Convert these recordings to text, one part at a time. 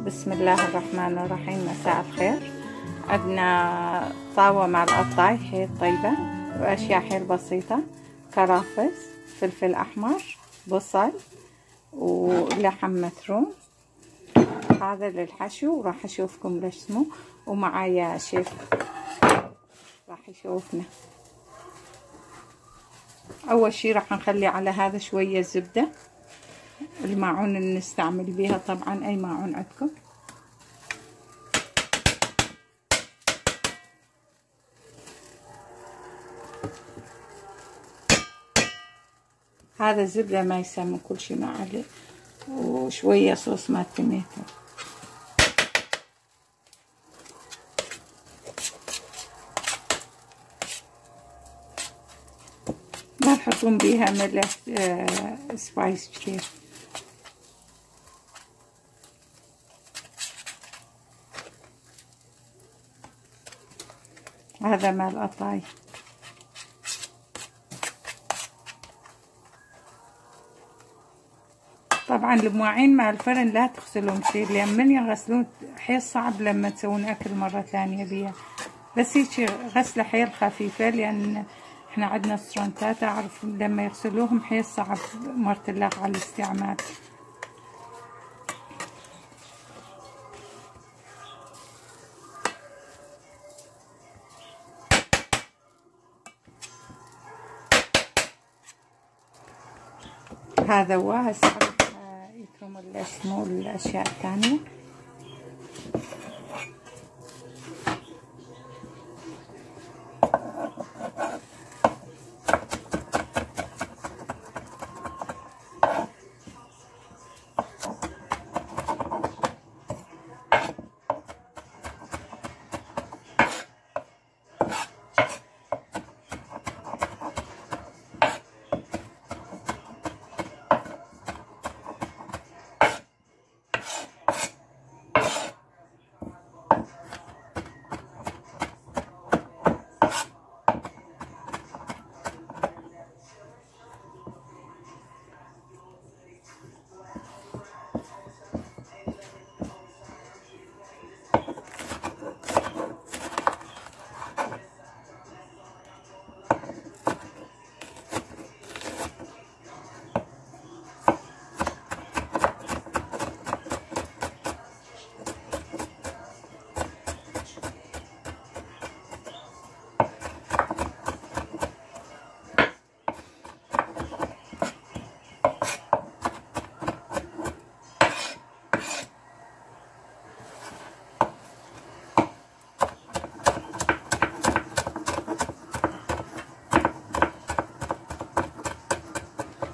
بسم الله الرحمن الرحيم. مساء الخير. عندنا طاوة مع القطاي حيل طيبة وأشياء حيل بسيطة، كرافس، فلفل أحمر، بصل، ولحم مفروم. هذا للحشو وراح أشوفكم ليش اسمه، ومعايا شيف راح يشوفنا. أول شي راح نخلي على هذا شوية زبدة، الماعون اللي نستعمل بيها طبعا أي ماعون عندكم. هذا الزبدة ما يسمى، كل شي ما عليه، وشوية صوص مال توميتو. ما تحطون بيها ملح سبايس كثير. هذا مال قطاي. طبعا المواعين مع الفرن لا تغسلون كثير، لان من يغسلون حيل صعب لما تسوون اكل مرة ثانية بيها، بس هيك غسلة حيل خفيفة، لان احنا عندنا صرنتات اعرف لما يغسلوهم حيل صعب مرة الله على الاستعمال. هذا هو. هسه يترموا اسمه الاشياء الثانية.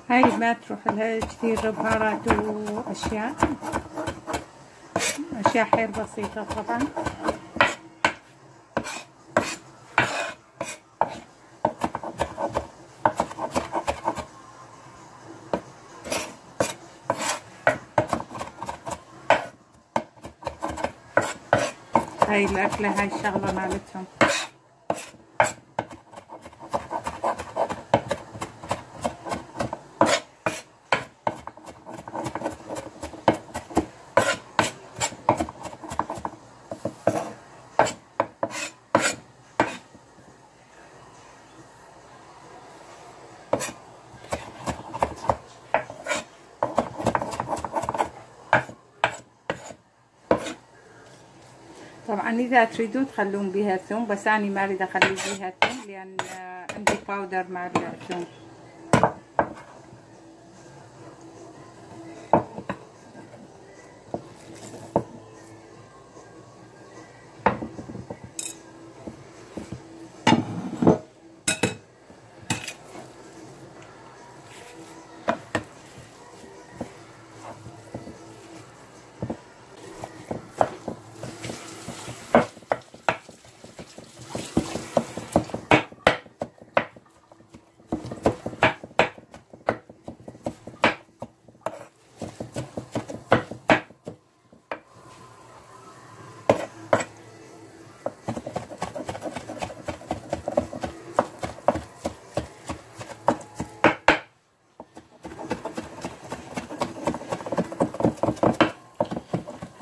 هاي ما تروح لها كثير بهارات واشياء، اشياء حيل بسيطة طبعا. هاي الاكلة، هاي الشغلة مالتهم. طبعا اذا تريدون تخلون بيها ثوم، بس اني ما اريد اخلي بيها ثوم لان عندي باودر مع الثوم.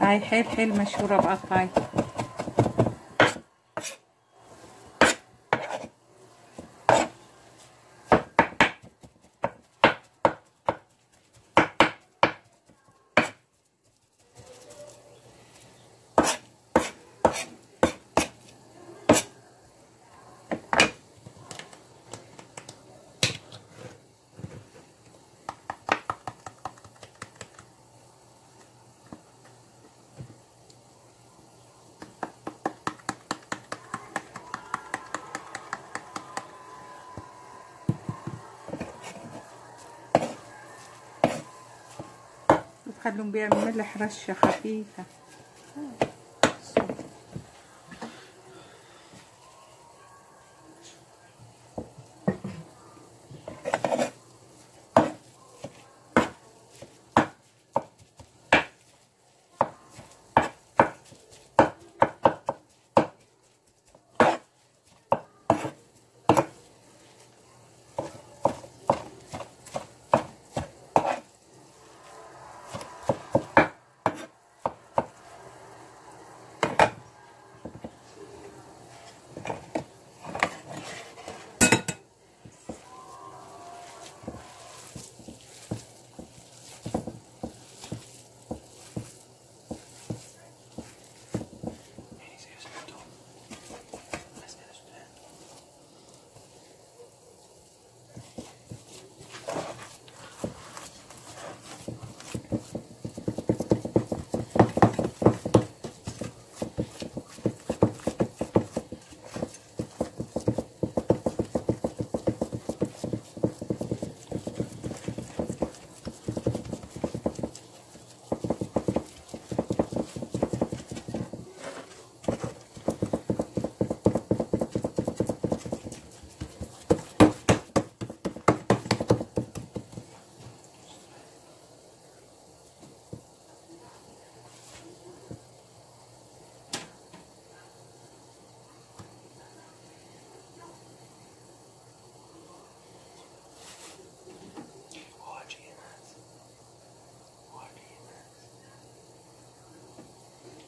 هاي حيل مشهورة بقطاي. بخليهم بيعمل ملح رشة خفيفة.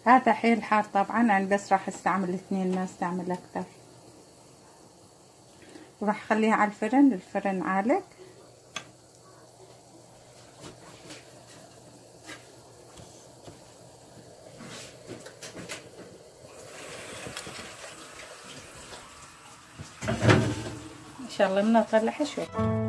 هذا حيل حار طبعا، انا بس راح استعمل 2 ما استعمل اكتر. وراح اخليها على الفرن عالق. ان شاء الله بنطلعها شوي.